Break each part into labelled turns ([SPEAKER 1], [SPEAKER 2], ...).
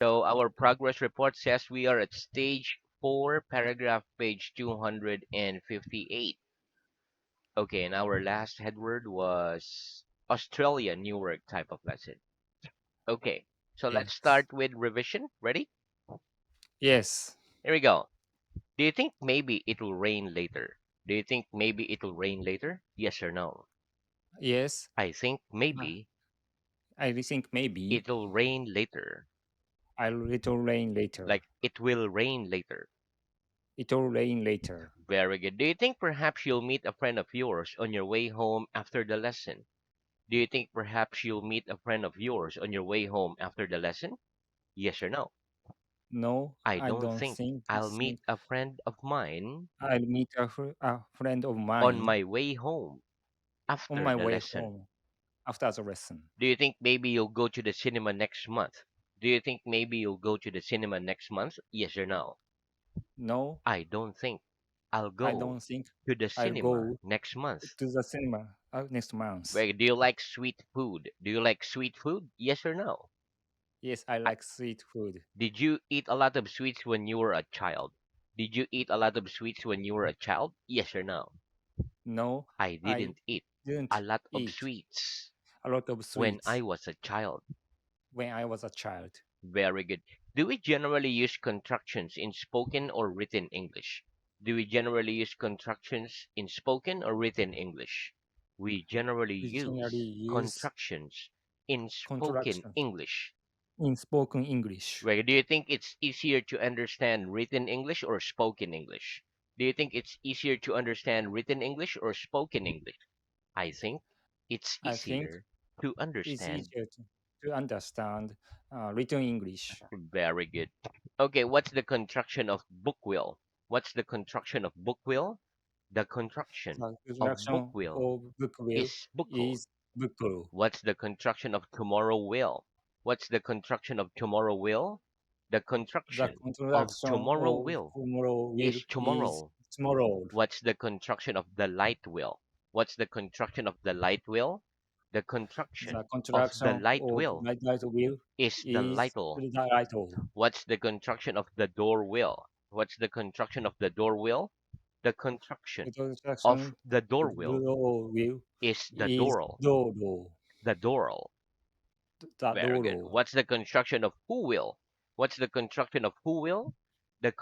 [SPEAKER 1] So our progress report says we are at stage 4, paragraph page 258. Okay, and our last headword was Australia, Newark type of lesson. Okay, so let's
[SPEAKER 2] Yes.
[SPEAKER 1] start with revision. Ready?
[SPEAKER 2] Yes.
[SPEAKER 1] Here we go. Do you think maybe it will rain later? Do you think maybe it will rain later? Yes or no?
[SPEAKER 2] Yes.
[SPEAKER 1] I think
[SPEAKER 2] Uh,
[SPEAKER 1] maybe
[SPEAKER 2] I think maybe
[SPEAKER 1] it'll rain later.
[SPEAKER 2] it'll rain later.
[SPEAKER 1] Like it will rain later.
[SPEAKER 2] It'll rain later.
[SPEAKER 1] Very good. Do you think perhaps you'll meet a friend of yours on your way home after the lesson? Do you think perhaps you'll meet a friend of yours on your way home after the lesson? Yes or no?
[SPEAKER 2] No,
[SPEAKER 1] I
[SPEAKER 2] I
[SPEAKER 1] don't
[SPEAKER 2] don't
[SPEAKER 1] think
[SPEAKER 2] think
[SPEAKER 1] I'll meet a friend of mine
[SPEAKER 2] I'll meet a friend of
[SPEAKER 1] on
[SPEAKER 2] mine
[SPEAKER 1] my way home
[SPEAKER 2] on
[SPEAKER 1] after
[SPEAKER 2] my
[SPEAKER 1] the
[SPEAKER 2] way
[SPEAKER 1] lesson.
[SPEAKER 2] home after the lesson.
[SPEAKER 1] Do you think maybe you'll go to the cinema next month? Do you think maybe you'll go to the cinema next month? Yes or no?
[SPEAKER 2] No,
[SPEAKER 1] I don't think I'll
[SPEAKER 2] I
[SPEAKER 1] go
[SPEAKER 2] don't think
[SPEAKER 1] to the
[SPEAKER 2] I'll
[SPEAKER 1] cinema
[SPEAKER 2] go
[SPEAKER 1] next month.
[SPEAKER 2] to the cinema next month.
[SPEAKER 1] Wait, do you like sweet food? Do you like sweet food? Yes or no?
[SPEAKER 2] Yes, I
[SPEAKER 1] I,
[SPEAKER 2] like sweet food.
[SPEAKER 1] did you eat a lot of sweets when you were a child? Did you eat a lot of sweets when you were a child? Yes or no?
[SPEAKER 2] No,
[SPEAKER 1] I
[SPEAKER 2] I
[SPEAKER 1] didn't eat a
[SPEAKER 2] didn't
[SPEAKER 1] lot of
[SPEAKER 2] eat
[SPEAKER 1] sweets
[SPEAKER 2] a lot of
[SPEAKER 1] when
[SPEAKER 2] sweets
[SPEAKER 1] I was a child.
[SPEAKER 2] when I was a child.
[SPEAKER 1] Very good. Do we generally use contractions in spoken or written English? Do we generally use contractions in spoken or written English? We generally
[SPEAKER 2] We generally
[SPEAKER 1] use
[SPEAKER 2] use
[SPEAKER 1] contractions in spoken
[SPEAKER 2] contraction
[SPEAKER 1] English.
[SPEAKER 2] in spoken English.
[SPEAKER 1] Right? Do you think it's easier to understand written English or spoken English? Do you think it's easier to understand written English or spoken English? I think it's
[SPEAKER 2] I think
[SPEAKER 1] easier to
[SPEAKER 2] it's
[SPEAKER 1] understand.
[SPEAKER 2] easier to understand written English.
[SPEAKER 1] Very good. Okay, what's the contraction of book will? What's the contraction of book will? The contraction
[SPEAKER 2] The
[SPEAKER 1] of book
[SPEAKER 2] construction
[SPEAKER 1] will
[SPEAKER 2] of book will
[SPEAKER 1] is buckle.
[SPEAKER 2] is buckle.
[SPEAKER 1] What's the contraction of tomorrow will? What's the contraction of tomorrow will? The
[SPEAKER 2] The
[SPEAKER 1] contraction of
[SPEAKER 2] construction
[SPEAKER 1] tomorrow
[SPEAKER 2] of
[SPEAKER 1] will
[SPEAKER 2] tomorrow will
[SPEAKER 1] is
[SPEAKER 2] is
[SPEAKER 1] tomorrow.
[SPEAKER 2] tomorrow.
[SPEAKER 1] What's the contraction of the light will? What's the contraction of the light will? The
[SPEAKER 2] The
[SPEAKER 1] contraction of the
[SPEAKER 2] contraction
[SPEAKER 1] light
[SPEAKER 2] of
[SPEAKER 1] will
[SPEAKER 2] light will
[SPEAKER 1] is the
[SPEAKER 2] is
[SPEAKER 1] lightle.
[SPEAKER 2] the light.
[SPEAKER 1] What's the contraction of the door will? What's the contraction of the door will? The
[SPEAKER 2] The
[SPEAKER 1] contraction of
[SPEAKER 2] construction
[SPEAKER 1] the
[SPEAKER 2] of
[SPEAKER 1] door will
[SPEAKER 2] will
[SPEAKER 1] is the
[SPEAKER 2] is
[SPEAKER 1] doral.
[SPEAKER 2] dodo.
[SPEAKER 1] The doral.
[SPEAKER 2] The
[SPEAKER 1] Very good.
[SPEAKER 2] dodo.
[SPEAKER 1] What's the construction of who will? What's the construction of who will? The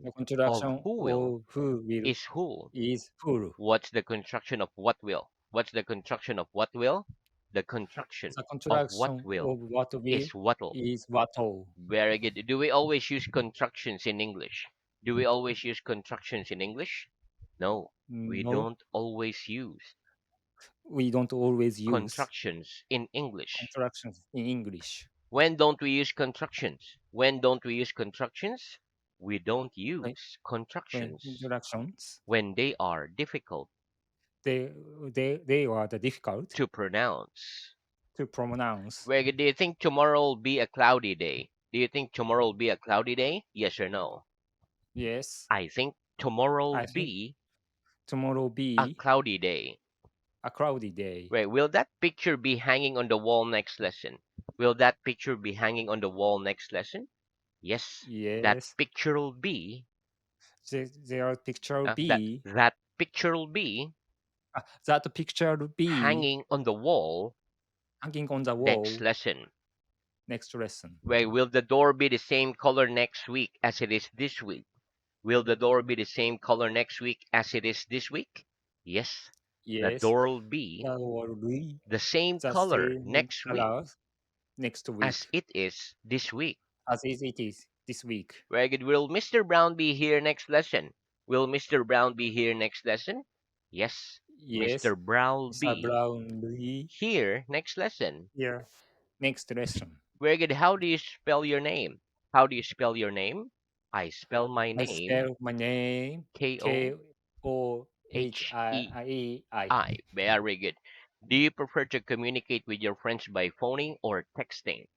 [SPEAKER 2] The
[SPEAKER 1] contraction of
[SPEAKER 2] contraction
[SPEAKER 1] who will
[SPEAKER 2] of who will
[SPEAKER 1] is who.
[SPEAKER 2] is full.
[SPEAKER 1] What's the construction of what will? What's the contraction of what will? The contraction
[SPEAKER 2] The
[SPEAKER 1] of what
[SPEAKER 2] contraction
[SPEAKER 1] will
[SPEAKER 2] of what will
[SPEAKER 1] is what'll.
[SPEAKER 2] is wattle.
[SPEAKER 1] Very good. Do we always use contractions in English? Do we always use contractions in English? No, we
[SPEAKER 2] No,
[SPEAKER 1] don't always use
[SPEAKER 2] we don't always use
[SPEAKER 1] contractions in English.
[SPEAKER 2] contractions in English.
[SPEAKER 1] When don't we use contractions? When don't we use contractions? We don't
[SPEAKER 2] When,
[SPEAKER 1] use
[SPEAKER 2] when
[SPEAKER 1] contractions
[SPEAKER 2] interactions,
[SPEAKER 1] when they are difficult
[SPEAKER 2] they they are the difficult
[SPEAKER 1] to pronounce.
[SPEAKER 2] to pronounce.
[SPEAKER 1] Where do you think tomorrow will be a cloudy day? Do you think tomorrow will be a cloudy day? Yes or no?
[SPEAKER 2] Yes,
[SPEAKER 1] I think tomorrow will
[SPEAKER 2] I think
[SPEAKER 1] be
[SPEAKER 2] tomorrow
[SPEAKER 1] a
[SPEAKER 2] be
[SPEAKER 1] cloudy day.
[SPEAKER 2] a cloudy day.
[SPEAKER 1] Right. Will that picture be hanging on the wall next lesson? Will that picture be hanging on the wall next lesson? Yes. That
[SPEAKER 2] Yes,
[SPEAKER 1] picture will be
[SPEAKER 2] their picture
[SPEAKER 1] that
[SPEAKER 2] be
[SPEAKER 1] that picture will be
[SPEAKER 2] that picture be
[SPEAKER 1] hanging on the wall
[SPEAKER 2] hanging on the
[SPEAKER 1] next
[SPEAKER 2] wall
[SPEAKER 1] lesson.
[SPEAKER 2] next lesson.
[SPEAKER 1] Right. Will the door be the same color next week as it is this week? Will the door be the same color next week as it is this week? Yes. The
[SPEAKER 2] Yes,
[SPEAKER 1] door will be
[SPEAKER 2] that will be
[SPEAKER 1] the same
[SPEAKER 2] the
[SPEAKER 1] color
[SPEAKER 2] same
[SPEAKER 1] next week
[SPEAKER 2] color next
[SPEAKER 1] as
[SPEAKER 2] week
[SPEAKER 1] it is this week.
[SPEAKER 2] as it is this week.
[SPEAKER 1] Very good. Will Mr. Brown be here next lesson? Will Mr. Brown be here next lesson? Yes.
[SPEAKER 2] Yes,
[SPEAKER 1] Mr. Brown will
[SPEAKER 2] Mr.
[SPEAKER 1] be
[SPEAKER 2] Brown be
[SPEAKER 1] here next lesson.
[SPEAKER 2] here next lesson.
[SPEAKER 1] Very good. How do you spell your name? How do you spell your name? I spell my
[SPEAKER 2] I
[SPEAKER 1] name
[SPEAKER 2] spell my name
[SPEAKER 1] K
[SPEAKER 2] K
[SPEAKER 1] O
[SPEAKER 2] O H
[SPEAKER 1] H
[SPEAKER 2] I
[SPEAKER 1] E
[SPEAKER 2] I I.
[SPEAKER 1] I. Very good. Do you prefer to communicate with your friends by phoning or texting?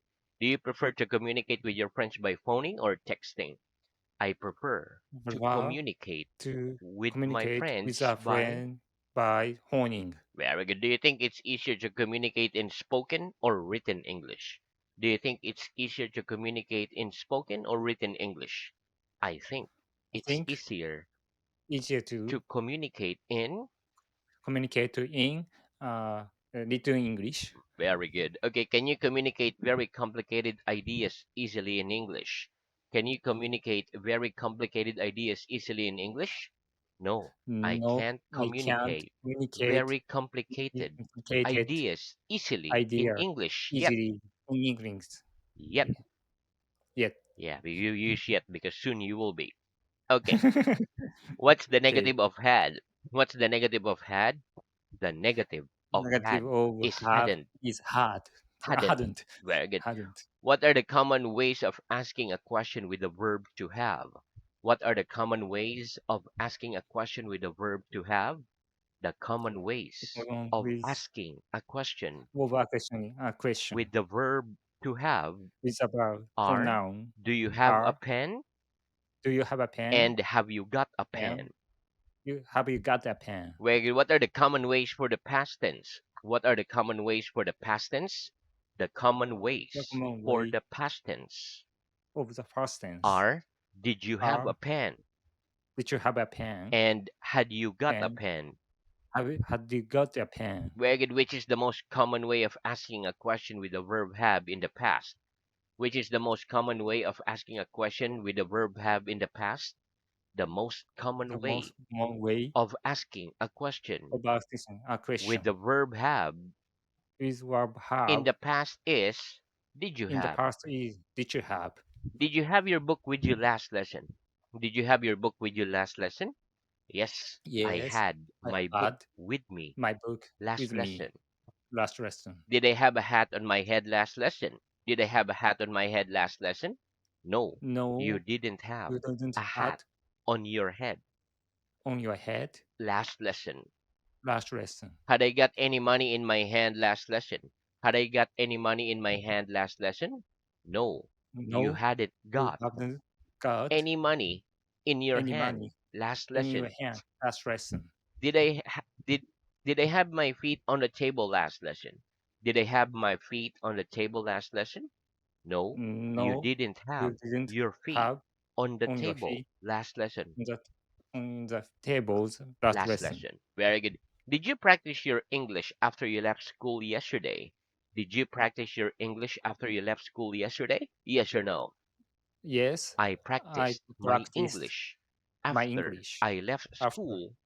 [SPEAKER 1] Do you prefer to communicate with your friends by phoning or texting? I prefer to
[SPEAKER 2] Prefer
[SPEAKER 1] communicate
[SPEAKER 2] to
[SPEAKER 1] with my
[SPEAKER 2] communicate with
[SPEAKER 1] friends
[SPEAKER 2] a
[SPEAKER 1] by.
[SPEAKER 2] friend by phoning.
[SPEAKER 1] Very good. Do you think it's easier to communicate in spoken or written English? Do you think it's easier to communicate in spoken or written English? I think
[SPEAKER 2] I
[SPEAKER 1] it's
[SPEAKER 2] think
[SPEAKER 1] easier
[SPEAKER 2] easier to
[SPEAKER 1] to communicate in.
[SPEAKER 2] communicate in written English.
[SPEAKER 1] Very good. Okay, can you communicate very complicated ideas easily in English? Can you communicate very complicated ideas easily in English? No, I
[SPEAKER 2] No,
[SPEAKER 1] can't
[SPEAKER 2] I can't
[SPEAKER 1] communicate
[SPEAKER 2] communicate
[SPEAKER 1] very complicated
[SPEAKER 2] complicated
[SPEAKER 1] ideas easily in
[SPEAKER 2] idea
[SPEAKER 1] English yet.
[SPEAKER 2] easily in English.
[SPEAKER 1] Yet.
[SPEAKER 2] Yeah. Yet.
[SPEAKER 1] Yeah, you use yet because soon you will be. Okay, what's the
[SPEAKER 2] Okay.
[SPEAKER 1] negative of had? What's the negative of had? The negative of
[SPEAKER 2] Negative
[SPEAKER 1] had
[SPEAKER 2] of
[SPEAKER 1] is
[SPEAKER 2] have
[SPEAKER 1] hadn't.
[SPEAKER 2] is hard.
[SPEAKER 1] Hadn't.
[SPEAKER 2] Hadn't.
[SPEAKER 1] Very good.
[SPEAKER 2] Hadn't.
[SPEAKER 1] What are the common ways of asking a question with the verb to have? What are the common ways of asking a question with the verb to have? The common ways of
[SPEAKER 2] With
[SPEAKER 1] asking a question
[SPEAKER 2] over questioning a question
[SPEAKER 1] with the verb to have
[SPEAKER 2] is about
[SPEAKER 1] are:
[SPEAKER 2] pronoun
[SPEAKER 1] do you have a
[SPEAKER 2] are
[SPEAKER 1] pen?
[SPEAKER 2] do you have a pen?
[SPEAKER 1] And have you got a
[SPEAKER 2] And
[SPEAKER 1] pen?
[SPEAKER 2] you got a pen?
[SPEAKER 1] What are the common ways for the past tense? What are the common ways for the past tense? The common
[SPEAKER 2] The
[SPEAKER 1] ways
[SPEAKER 2] common
[SPEAKER 1] for
[SPEAKER 2] way
[SPEAKER 1] the past tense
[SPEAKER 2] of the past tense
[SPEAKER 1] are: did you have a
[SPEAKER 2] are
[SPEAKER 1] pen?
[SPEAKER 2] did you have a pen?
[SPEAKER 1] And had you got a
[SPEAKER 2] And
[SPEAKER 1] pen?
[SPEAKER 2] had you got a pen?
[SPEAKER 1] Which is the most common way of asking a question with the verb have in the past? Which is the most common way of asking a question with the verb have in the past? The most
[SPEAKER 2] The
[SPEAKER 1] common
[SPEAKER 2] most
[SPEAKER 1] way
[SPEAKER 2] common way
[SPEAKER 1] of asking a question
[SPEAKER 2] of asking a
[SPEAKER 1] with
[SPEAKER 2] question
[SPEAKER 1] the verb have
[SPEAKER 2] is verb
[SPEAKER 1] in
[SPEAKER 2] have
[SPEAKER 1] the past is: did you
[SPEAKER 2] in the
[SPEAKER 1] have?
[SPEAKER 2] past is did you have?
[SPEAKER 1] Did you have your book with you last lesson? Did you have your book with you last lesson? Yes, I
[SPEAKER 2] Yes,
[SPEAKER 1] had
[SPEAKER 2] I
[SPEAKER 1] my book
[SPEAKER 2] had
[SPEAKER 1] with me
[SPEAKER 2] my book
[SPEAKER 1] last
[SPEAKER 2] with me
[SPEAKER 1] lesson.
[SPEAKER 2] last lesson.
[SPEAKER 1] Did I have a hat on my head last lesson? Did I have a hat on my head last lesson? No, you
[SPEAKER 2] No,
[SPEAKER 1] didn't have
[SPEAKER 2] you didn't
[SPEAKER 1] a hat
[SPEAKER 2] had
[SPEAKER 1] on your head
[SPEAKER 2] on your head
[SPEAKER 1] last lesson.
[SPEAKER 2] last lesson.
[SPEAKER 1] Had I got any money in my hand last lesson? Had I got any money in my hand last lesson? No, you
[SPEAKER 2] No,
[SPEAKER 1] hadn't
[SPEAKER 2] you
[SPEAKER 1] got
[SPEAKER 2] haven't got
[SPEAKER 1] any money in your
[SPEAKER 2] any
[SPEAKER 1] hand
[SPEAKER 2] money
[SPEAKER 1] last
[SPEAKER 2] in your
[SPEAKER 1] lesson.
[SPEAKER 2] hand last lesson.
[SPEAKER 1] Did I ha- did I have my feet on the table last lesson? Did I have my feet on the table last lesson? No, you
[SPEAKER 2] No,
[SPEAKER 1] didn't have
[SPEAKER 2] you didn't
[SPEAKER 1] your feet
[SPEAKER 2] have
[SPEAKER 1] on the
[SPEAKER 2] on your
[SPEAKER 1] table
[SPEAKER 2] feet
[SPEAKER 1] last lesson.
[SPEAKER 2] on the tables last
[SPEAKER 1] Last
[SPEAKER 2] lesson.
[SPEAKER 1] lesson. Very good. Did you practice your English after you left school yesterday? Did you practice your English after you left school yesterday? Yes or no?
[SPEAKER 2] Yes,
[SPEAKER 1] I
[SPEAKER 2] I
[SPEAKER 1] practiced my
[SPEAKER 2] practiced
[SPEAKER 1] English
[SPEAKER 2] my
[SPEAKER 1] after
[SPEAKER 2] English
[SPEAKER 1] I left
[SPEAKER 2] after
[SPEAKER 1] school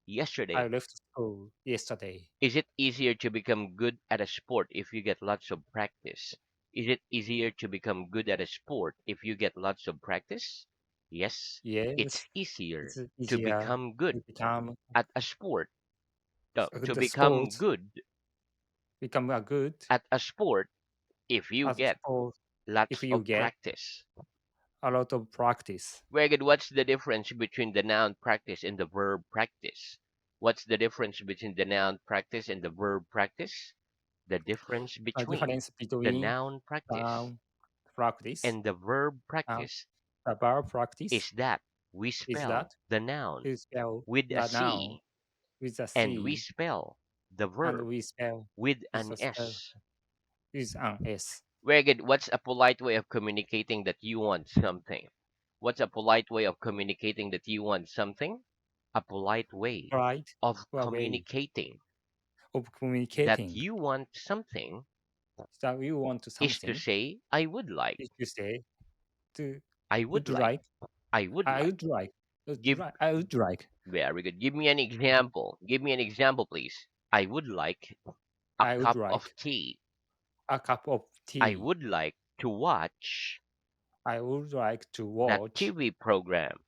[SPEAKER 2] I
[SPEAKER 1] yesterday.
[SPEAKER 2] left school yesterday.
[SPEAKER 1] Is it easier to become good at a sport if you get lots of practice? Is it easier to become good at a sport if you get lots of practice? Yes, it's
[SPEAKER 2] Yes,
[SPEAKER 1] easier
[SPEAKER 2] it's
[SPEAKER 1] to
[SPEAKER 2] easier
[SPEAKER 1] become good
[SPEAKER 2] to become
[SPEAKER 1] at a sport. To
[SPEAKER 2] the
[SPEAKER 1] become
[SPEAKER 2] sport,
[SPEAKER 1] good
[SPEAKER 2] become a good
[SPEAKER 1] at a sport if you
[SPEAKER 2] at
[SPEAKER 1] get
[SPEAKER 2] sport if
[SPEAKER 1] lots
[SPEAKER 2] you
[SPEAKER 1] of
[SPEAKER 2] get
[SPEAKER 1] practice.
[SPEAKER 2] a lot of practice.
[SPEAKER 1] Very good. What's the difference between the noun practice and the verb practice? What's the difference between the noun practice and the verb practice? The difference
[SPEAKER 2] The
[SPEAKER 1] between
[SPEAKER 2] difference
[SPEAKER 1] the
[SPEAKER 2] between
[SPEAKER 1] noun practice
[SPEAKER 2] noun practice
[SPEAKER 1] and the verb
[SPEAKER 2] and
[SPEAKER 1] practice
[SPEAKER 2] the verb practice
[SPEAKER 1] is that we
[SPEAKER 2] is
[SPEAKER 1] spell
[SPEAKER 2] that
[SPEAKER 1] the noun
[SPEAKER 2] we spell
[SPEAKER 1] with a
[SPEAKER 2] the noun
[SPEAKER 1] C
[SPEAKER 2] with a
[SPEAKER 1] and we
[SPEAKER 2] C
[SPEAKER 1] spell the
[SPEAKER 2] and
[SPEAKER 1] verb
[SPEAKER 2] we spell
[SPEAKER 1] with
[SPEAKER 2] with
[SPEAKER 1] an
[SPEAKER 2] a spell
[SPEAKER 1] S.
[SPEAKER 2] with an S.
[SPEAKER 1] Very good. What's a polite way of communicating that you want something? What's a polite way of communicating that you want something? A polite way
[SPEAKER 2] Right
[SPEAKER 1] of
[SPEAKER 2] a way
[SPEAKER 1] communicating
[SPEAKER 2] of
[SPEAKER 1] that
[SPEAKER 2] communicating
[SPEAKER 1] you want something
[SPEAKER 2] that you want
[SPEAKER 1] is to
[SPEAKER 2] something
[SPEAKER 1] say, I would like.
[SPEAKER 2] is to say to
[SPEAKER 1] I would
[SPEAKER 2] would
[SPEAKER 1] like.
[SPEAKER 2] like
[SPEAKER 1] I would
[SPEAKER 2] I
[SPEAKER 1] like.
[SPEAKER 2] would like
[SPEAKER 1] Give
[SPEAKER 2] I would like
[SPEAKER 1] Very good. Give me an example. Give me an example, please. I would like a
[SPEAKER 2] I would
[SPEAKER 1] cup of
[SPEAKER 2] like
[SPEAKER 1] tea.
[SPEAKER 2] a cup of
[SPEAKER 1] I
[SPEAKER 2] tea.
[SPEAKER 1] would like to watch
[SPEAKER 2] I would like to
[SPEAKER 1] that
[SPEAKER 2] watch
[SPEAKER 1] TV program.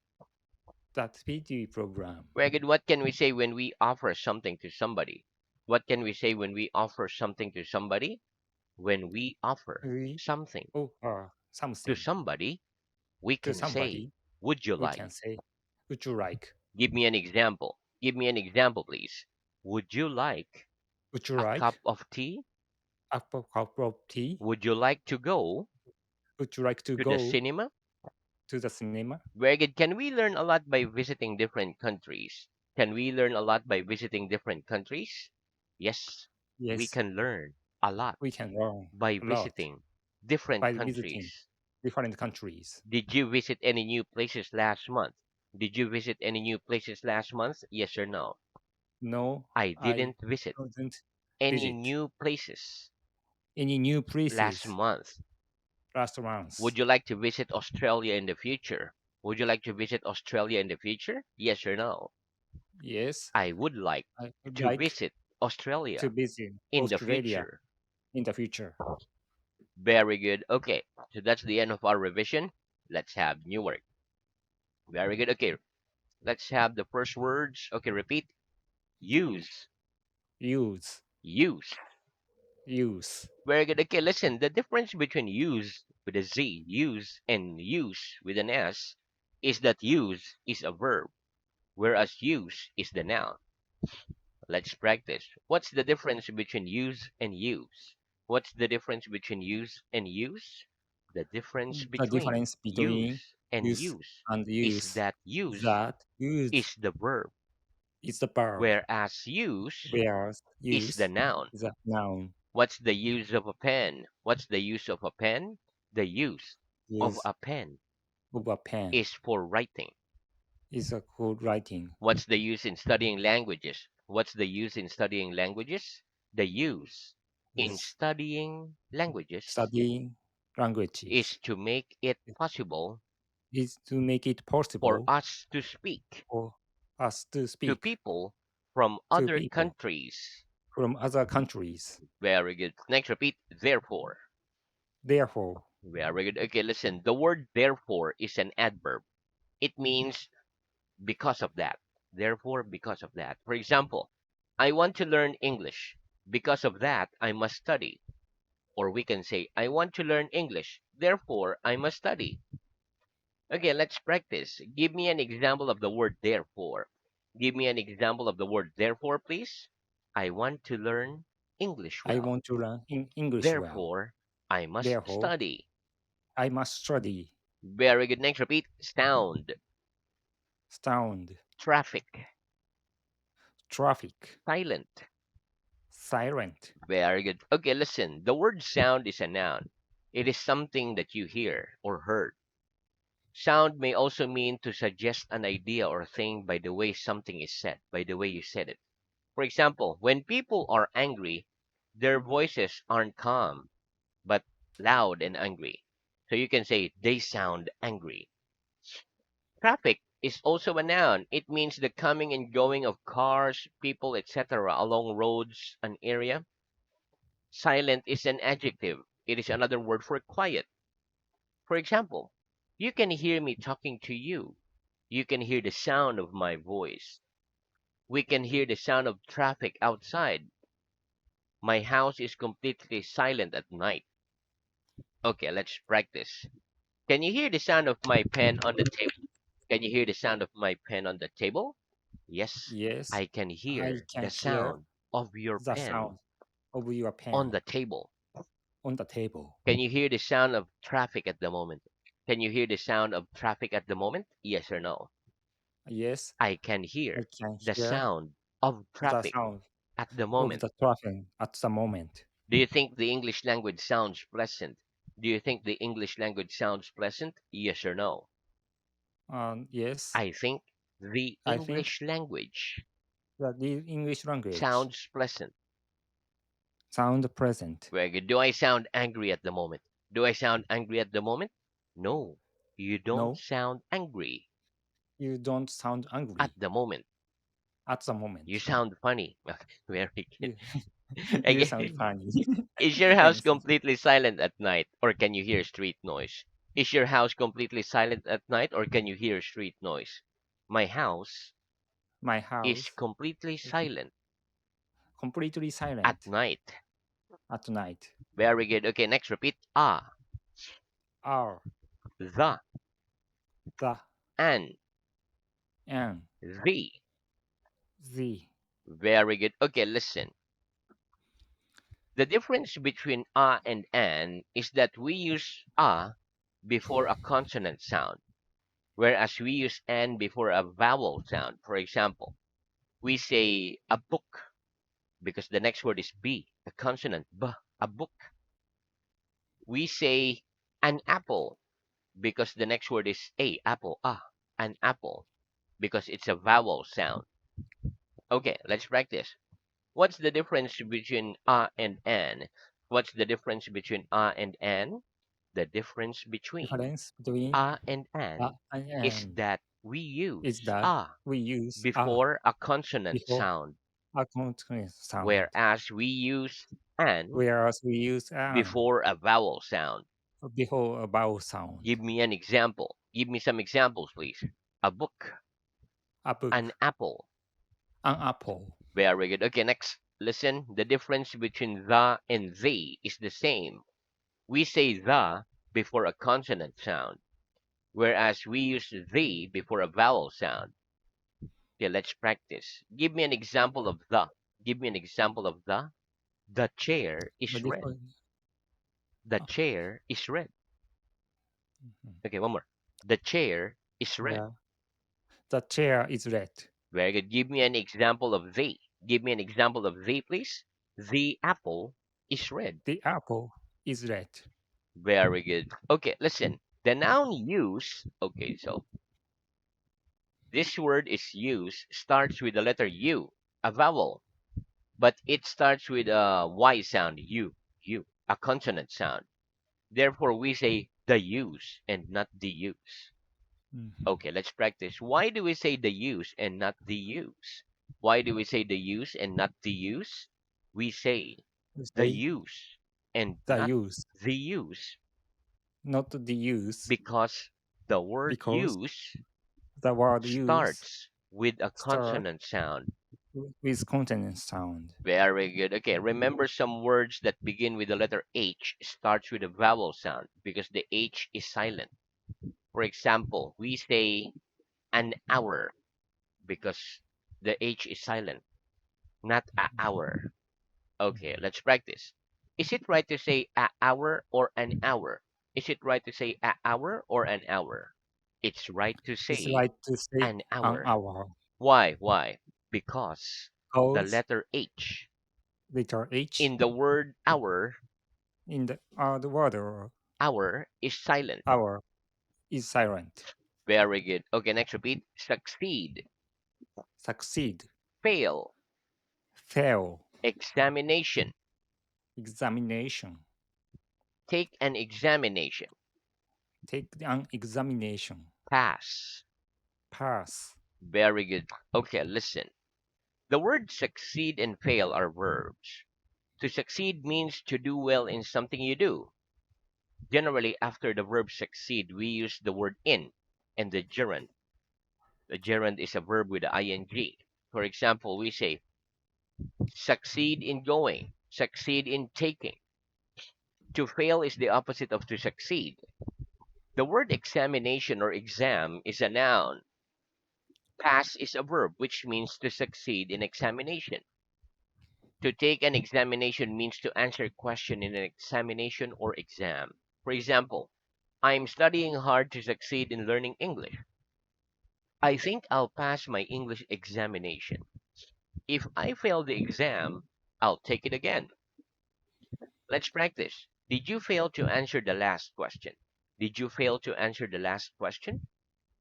[SPEAKER 2] that TV program.
[SPEAKER 1] Very good. What can we say when we offer something to somebody? What can we say when we offer something to somebody? When we offer
[SPEAKER 2] We
[SPEAKER 1] something
[SPEAKER 2] offer
[SPEAKER 1] to
[SPEAKER 2] something
[SPEAKER 1] somebody, we
[SPEAKER 2] to
[SPEAKER 1] can say,
[SPEAKER 2] somebody.
[SPEAKER 1] would you
[SPEAKER 2] We
[SPEAKER 1] like?
[SPEAKER 2] can say, would you like?
[SPEAKER 1] Give me an example. Give me an example, please. Would you like
[SPEAKER 2] Would you
[SPEAKER 1] a cup
[SPEAKER 2] like
[SPEAKER 1] of tea?
[SPEAKER 2] a cup of tea?
[SPEAKER 1] Would you like to go
[SPEAKER 2] Would you like to
[SPEAKER 1] to the
[SPEAKER 2] go
[SPEAKER 1] cinema?
[SPEAKER 2] to the cinema?
[SPEAKER 1] Very good. Can we learn a lot by visiting different countries? Can we learn a lot by visiting different countries? Yes, we
[SPEAKER 2] Yes,
[SPEAKER 1] can learn a lot
[SPEAKER 2] we can learn
[SPEAKER 1] by
[SPEAKER 2] a lot
[SPEAKER 1] visiting. Different
[SPEAKER 2] by visiting
[SPEAKER 1] countries.
[SPEAKER 2] different countries.
[SPEAKER 1] Did you visit any new places last month? Did you visit any new places last month? Yes or no?
[SPEAKER 2] No,
[SPEAKER 1] I
[SPEAKER 2] I
[SPEAKER 1] didn't visit
[SPEAKER 2] couldn't
[SPEAKER 1] any
[SPEAKER 2] visit
[SPEAKER 1] new places
[SPEAKER 2] any new
[SPEAKER 1] last
[SPEAKER 2] places
[SPEAKER 1] month.
[SPEAKER 2] last month.
[SPEAKER 1] Would you like to visit Australia in the future? Would you like to visit Australia in the future? Yes or no?
[SPEAKER 2] Yes,
[SPEAKER 1] I would like
[SPEAKER 2] I would
[SPEAKER 1] to
[SPEAKER 2] like
[SPEAKER 1] visit
[SPEAKER 2] to
[SPEAKER 1] Australia
[SPEAKER 2] visit
[SPEAKER 1] in the
[SPEAKER 2] Australia
[SPEAKER 1] future.
[SPEAKER 2] in the future.
[SPEAKER 1] Very good. Okay, so that's the end of our revision. Let's have new work. Very good. Okay, let's have the first words. Okay, repeat. Use.
[SPEAKER 2] Use,
[SPEAKER 1] Use.
[SPEAKER 2] use.
[SPEAKER 1] Very good. Okay, listen. The difference between use with a Z, use, and use with an S is that use is a verb, whereas use is the noun. Let's practice. What's the difference between use and use? What's the difference between use and use? The difference
[SPEAKER 2] The
[SPEAKER 1] between
[SPEAKER 2] difference between
[SPEAKER 1] use and
[SPEAKER 2] use
[SPEAKER 1] use
[SPEAKER 2] and
[SPEAKER 1] is
[SPEAKER 2] use
[SPEAKER 1] that use
[SPEAKER 2] that use
[SPEAKER 1] is the verb,
[SPEAKER 2] is the verb,
[SPEAKER 1] whereas use
[SPEAKER 2] whereas
[SPEAKER 1] is the
[SPEAKER 2] use
[SPEAKER 1] noun.
[SPEAKER 2] is a noun.
[SPEAKER 1] What's the use of a pen? What's the use of a pen? The use of
[SPEAKER 2] Use
[SPEAKER 1] a pen
[SPEAKER 2] of a pen
[SPEAKER 1] is for writing.
[SPEAKER 2] is a good writing.
[SPEAKER 1] What's the use in studying languages? What's the use in studying languages? The use in
[SPEAKER 2] Is
[SPEAKER 1] studying languages
[SPEAKER 2] studying languages
[SPEAKER 1] is to make it possible
[SPEAKER 2] is to make it
[SPEAKER 1] for
[SPEAKER 2] possible
[SPEAKER 1] us to speak
[SPEAKER 2] for us to
[SPEAKER 1] to
[SPEAKER 2] speak
[SPEAKER 1] people from
[SPEAKER 2] to
[SPEAKER 1] other
[SPEAKER 2] people
[SPEAKER 1] countries.
[SPEAKER 2] from other countries.
[SPEAKER 1] Very good. Next, repeat. Therefore.
[SPEAKER 2] Therefore,
[SPEAKER 1] Very good. Okay, listen. The word therefore is an adverb. It means because of that. Therefore, because of that. For example, I want to learn English. Because of that, I must study. Or we can say, I want to learn English. Therefore, I must study. Okay, let's practice. Give me an example of the word therefore. Give me an example of the word therefore, please. I want to learn English
[SPEAKER 2] I
[SPEAKER 1] well.
[SPEAKER 2] want to learn English well.
[SPEAKER 1] Therefore, I must
[SPEAKER 2] Therefore,
[SPEAKER 1] study.
[SPEAKER 2] I must study.
[SPEAKER 1] Very good. Next, repeat. Sound.
[SPEAKER 2] Sound,
[SPEAKER 1] Traffic.
[SPEAKER 2] traffic,
[SPEAKER 1] Silent.
[SPEAKER 2] silent.
[SPEAKER 1] Very good. Okay, listen. The word sound is a noun. It is something that you hear or heard. Sound may also mean to suggest an idea or thing by the way something is said, by the way you said it. For example, when people are angry, their voices aren't calm, but loud and angry. So you can say they sound angry. Traffic is also a noun. It means the coming and going of cars, people, etc. along roads, an area. Silent is an adjective. It is another word for quiet. For example, you can hear me talking to you. You can hear the sound of my voice. We can hear the sound of traffic outside. My house is completely silent at night. Okay, let's practice. Can you hear the sound of my pen on the table? Can you hear the sound of my pen on the table? Yes,
[SPEAKER 2] Yes,
[SPEAKER 1] I can
[SPEAKER 2] I
[SPEAKER 1] hear
[SPEAKER 2] can
[SPEAKER 1] the
[SPEAKER 2] hear
[SPEAKER 1] sound of your
[SPEAKER 2] the
[SPEAKER 1] pen
[SPEAKER 2] sound of your
[SPEAKER 1] on
[SPEAKER 2] pen
[SPEAKER 1] the table.
[SPEAKER 2] on the table.
[SPEAKER 1] Can you hear the sound of traffic at the moment? Can you hear the sound of traffic at the moment? Yes or no?
[SPEAKER 2] Yes,
[SPEAKER 1] I can
[SPEAKER 2] I
[SPEAKER 1] hear
[SPEAKER 2] can
[SPEAKER 1] the
[SPEAKER 2] hear
[SPEAKER 1] sound of
[SPEAKER 2] the
[SPEAKER 1] traffic
[SPEAKER 2] sound
[SPEAKER 1] at the
[SPEAKER 2] of
[SPEAKER 1] moment.
[SPEAKER 2] the traffic at the moment.
[SPEAKER 1] Do you think the English language sounds pleasant? Do you think the English language sounds pleasant? Yes or no?
[SPEAKER 2] Yes,
[SPEAKER 1] I think the
[SPEAKER 2] I think
[SPEAKER 1] English language
[SPEAKER 2] that the English language
[SPEAKER 1] sounds pleasant.
[SPEAKER 2] sound present.
[SPEAKER 1] Very good. Do I sound angry at the moment? Do I sound angry at the moment? No, you don't
[SPEAKER 2] No,
[SPEAKER 1] sound angry
[SPEAKER 2] you don't sound
[SPEAKER 1] at
[SPEAKER 2] angry
[SPEAKER 1] the moment.
[SPEAKER 2] at the
[SPEAKER 1] You
[SPEAKER 2] moment.
[SPEAKER 1] sound funny. Very good.
[SPEAKER 2] You, you sound
[SPEAKER 1] Again,
[SPEAKER 2] funny.
[SPEAKER 1] is your house
[SPEAKER 2] Thanks.
[SPEAKER 1] completely silent at night or can you hear street noise? Is your house completely silent at night or can you hear street noise? My house
[SPEAKER 2] My
[SPEAKER 1] is
[SPEAKER 2] house
[SPEAKER 1] completely
[SPEAKER 2] is
[SPEAKER 1] silent
[SPEAKER 2] completely
[SPEAKER 1] at
[SPEAKER 2] silent
[SPEAKER 1] night.
[SPEAKER 2] at night.
[SPEAKER 1] Very good. Okay, next repeat. Ah,
[SPEAKER 2] R,
[SPEAKER 1] the,
[SPEAKER 2] the,
[SPEAKER 1] and,
[SPEAKER 2] and,
[SPEAKER 1] the.
[SPEAKER 2] the.
[SPEAKER 1] Very good. Okay, listen. The difference between and an is that we use before a consonant sound, whereas we use an before a vowel sound. For example, we say a book because the next word is b, a consonant b, a book. We say an apple because the next word is a apple. An apple because it's a vowel sound. Okay, let's practice. What's the difference between and an? What's the difference between and an? The difference between
[SPEAKER 2] Difference between
[SPEAKER 1] and
[SPEAKER 2] a
[SPEAKER 1] an
[SPEAKER 2] and
[SPEAKER 1] is
[SPEAKER 2] an
[SPEAKER 1] that we
[SPEAKER 2] is
[SPEAKER 1] use
[SPEAKER 2] that we use a
[SPEAKER 1] before a consonant
[SPEAKER 2] before
[SPEAKER 1] sound,
[SPEAKER 2] a consonant sound,
[SPEAKER 1] whereas we use an
[SPEAKER 2] whereas we use an
[SPEAKER 1] before a vowel sound.
[SPEAKER 2] before a vowel sound.
[SPEAKER 1] Give me an example. Give me some examples, please. A book,
[SPEAKER 2] A
[SPEAKER 1] an
[SPEAKER 2] book,
[SPEAKER 1] apple.
[SPEAKER 2] an apple.
[SPEAKER 1] Very good. Okay, next. Listen, the difference between the and the is the same. We say the before a consonant sound, whereas we use the before a vowel sound. Okay, let's practice. Give me an example of the. Give me an example of the. The chair
[SPEAKER 2] The
[SPEAKER 1] is red.
[SPEAKER 2] different.
[SPEAKER 1] The
[SPEAKER 2] uh,
[SPEAKER 1] chair is red.
[SPEAKER 2] mhm.
[SPEAKER 1] Okay, one more. The chair is red.
[SPEAKER 2] Yeah, the chair is red.
[SPEAKER 1] Very good. Give me an example of the. Give me an example of the, please. The apple is red.
[SPEAKER 2] The apple is red.
[SPEAKER 1] Very good. Okay, listen. The noun use. Okay, so this word is use starts with the letter U, a vowel, but it starts with a Y sound, a consonant sound. Therefore, we say the use and not the use.
[SPEAKER 2] Mhm.
[SPEAKER 1] Okay, let's practice. Why do we say the use and not the use? Why do we say the use and not the use? We say
[SPEAKER 2] We
[SPEAKER 1] the
[SPEAKER 2] say
[SPEAKER 1] use and
[SPEAKER 2] the
[SPEAKER 1] not
[SPEAKER 2] use,
[SPEAKER 1] the use
[SPEAKER 2] not the use,
[SPEAKER 1] because the word
[SPEAKER 2] because
[SPEAKER 1] use
[SPEAKER 2] the word use
[SPEAKER 1] starts with a
[SPEAKER 2] start
[SPEAKER 1] consonant sound.
[SPEAKER 2] with consonant sound.
[SPEAKER 1] Very good. Okay, remember some words that begin with the letter H starts with a vowel sound because the H is silent. For example, we say an hour because the H is silent, not a hour. Okay,
[SPEAKER 2] Mhm.
[SPEAKER 1] let's practice. Is it right to say a hour or an hour? Is it right to say a hour or an hour? It's right to
[SPEAKER 2] It's
[SPEAKER 1] say
[SPEAKER 2] right to say
[SPEAKER 1] an
[SPEAKER 2] an
[SPEAKER 1] hour.
[SPEAKER 2] hour
[SPEAKER 1] Why? Why? Because the
[SPEAKER 2] because
[SPEAKER 1] letter H
[SPEAKER 2] letter H
[SPEAKER 1] in the word hour,
[SPEAKER 2] in the word
[SPEAKER 1] hour is silent.
[SPEAKER 2] hour is silent.
[SPEAKER 1] Very good. Okay, next repeat. Succeed,
[SPEAKER 2] Succeed,
[SPEAKER 1] fail,
[SPEAKER 2] fail,
[SPEAKER 1] examination,
[SPEAKER 2] examination,
[SPEAKER 1] take an examination,
[SPEAKER 2] take an examination,
[SPEAKER 1] pass.
[SPEAKER 2] pass.
[SPEAKER 1] Very good. Okay, listen. The words succeed and fail are verbs. To succeed means to do well in something you do. Generally, after the verb succeed, we use the word in and the gerund. The gerund is a verb with ing. For example, we say succeed in going, succeed in taking. To fail is the opposite of to succeed. The word examination or exam is a noun. Pass is a verb, which means to succeed in examination. To take an examination means to answer a question in an examination or exam. For example, I'm studying hard to succeed in learning English. I think I'll pass my English examination. If I fail the exam, I'll take it again. Let's practice. Did you fail to answer the last question? Did you fail to answer the last question?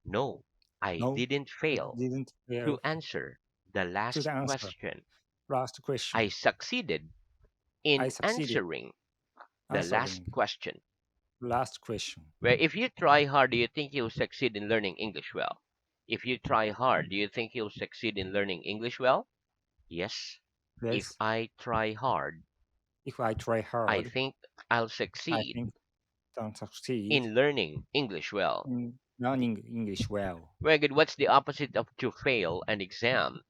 [SPEAKER 1] No, I
[SPEAKER 2] No,
[SPEAKER 1] didn't
[SPEAKER 2] I
[SPEAKER 1] fail
[SPEAKER 2] didn't
[SPEAKER 1] to
[SPEAKER 2] fail
[SPEAKER 1] answer the
[SPEAKER 2] to
[SPEAKER 1] last
[SPEAKER 2] the answer.
[SPEAKER 1] question.
[SPEAKER 2] Last
[SPEAKER 1] I
[SPEAKER 2] question.
[SPEAKER 1] succeeded
[SPEAKER 2] I
[SPEAKER 1] in
[SPEAKER 2] succeeded
[SPEAKER 1] answering the last
[SPEAKER 2] answering
[SPEAKER 1] question.
[SPEAKER 2] last question.
[SPEAKER 1] Where if you try hard, do you think you'll succeed in learning English well? If you try hard, do you think you'll succeed in learning English well? Yes. If
[SPEAKER 2] Yes,
[SPEAKER 1] I try hard,
[SPEAKER 2] if I try
[SPEAKER 1] I
[SPEAKER 2] hard,
[SPEAKER 1] think I'll
[SPEAKER 2] I
[SPEAKER 1] succeed
[SPEAKER 2] think I'll succeed
[SPEAKER 1] in learning English well.
[SPEAKER 2] in learning English well.
[SPEAKER 1] Very good. What's the opposite of to fail an exam?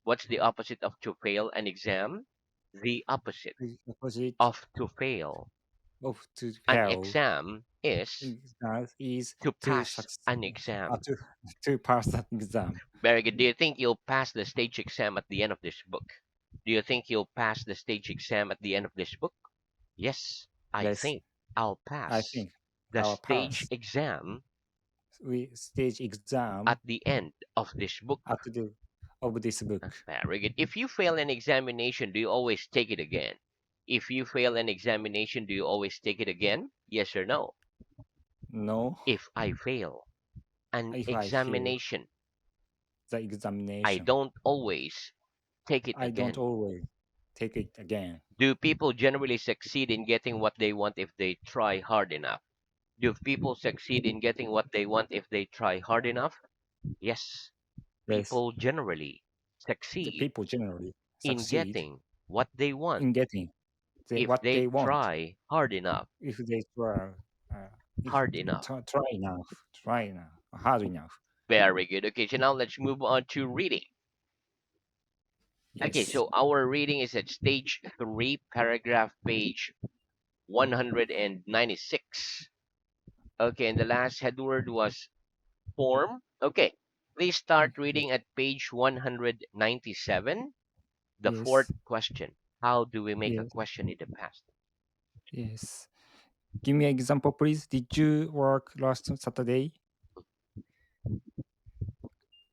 [SPEAKER 1] What's the opposite of to fail an exam? The opposite
[SPEAKER 2] The opposite
[SPEAKER 1] of to fail
[SPEAKER 2] of to
[SPEAKER 1] an
[SPEAKER 2] fail
[SPEAKER 1] exam is
[SPEAKER 2] is
[SPEAKER 1] to
[SPEAKER 2] to
[SPEAKER 1] pass
[SPEAKER 2] succeed,
[SPEAKER 1] an exam.
[SPEAKER 2] to to pass that exam.
[SPEAKER 1] Very good. Do you think you'll pass the stage exam at the end of this book? Do you think you'll pass the stage exam at the end of this book? Yes, I
[SPEAKER 2] Yes,
[SPEAKER 1] think I'll
[SPEAKER 2] I
[SPEAKER 1] pass
[SPEAKER 2] think
[SPEAKER 1] the
[SPEAKER 2] I'll
[SPEAKER 1] stage
[SPEAKER 2] pass
[SPEAKER 1] exam
[SPEAKER 2] we stage exam
[SPEAKER 1] at the end of this
[SPEAKER 2] at
[SPEAKER 1] book.
[SPEAKER 2] the of this book.
[SPEAKER 1] Very good. If you fail an examination, do you always take it again? If you fail an examination, do you always take it again? Yes or no?
[SPEAKER 2] No.
[SPEAKER 1] If I fail an
[SPEAKER 2] If I fail
[SPEAKER 1] examination,
[SPEAKER 2] the
[SPEAKER 1] I
[SPEAKER 2] examination,
[SPEAKER 1] don't always take it
[SPEAKER 2] I don't
[SPEAKER 1] again.
[SPEAKER 2] always take it again.
[SPEAKER 1] Do people generally succeed in getting what they want if they try hard enough? Do people succeed in getting what they want if they try hard enough? Yes.
[SPEAKER 2] Yes,
[SPEAKER 1] People generally
[SPEAKER 2] the
[SPEAKER 1] succeed
[SPEAKER 2] people generally
[SPEAKER 1] in
[SPEAKER 2] succeed
[SPEAKER 1] getting what they want
[SPEAKER 2] in getting
[SPEAKER 1] if
[SPEAKER 2] what
[SPEAKER 1] they
[SPEAKER 2] they want
[SPEAKER 1] try hard enough.
[SPEAKER 2] if they try, if
[SPEAKER 1] Hard enough.
[SPEAKER 2] try enough, hard enough.
[SPEAKER 1] Very good. Okay, so now let's move on to reading. Okay,
[SPEAKER 2] Yes,
[SPEAKER 1] so our reading is at stage 3, paragraph page 196. Okay, and the last headword was form. Okay, please start
[SPEAKER 2] yes,
[SPEAKER 1] reading at page 197. The fourth
[SPEAKER 2] yes,
[SPEAKER 1] question. How do we make a
[SPEAKER 2] yes,
[SPEAKER 1] question in the past?
[SPEAKER 2] yes. Give me an example, please. Did you work last Saturday?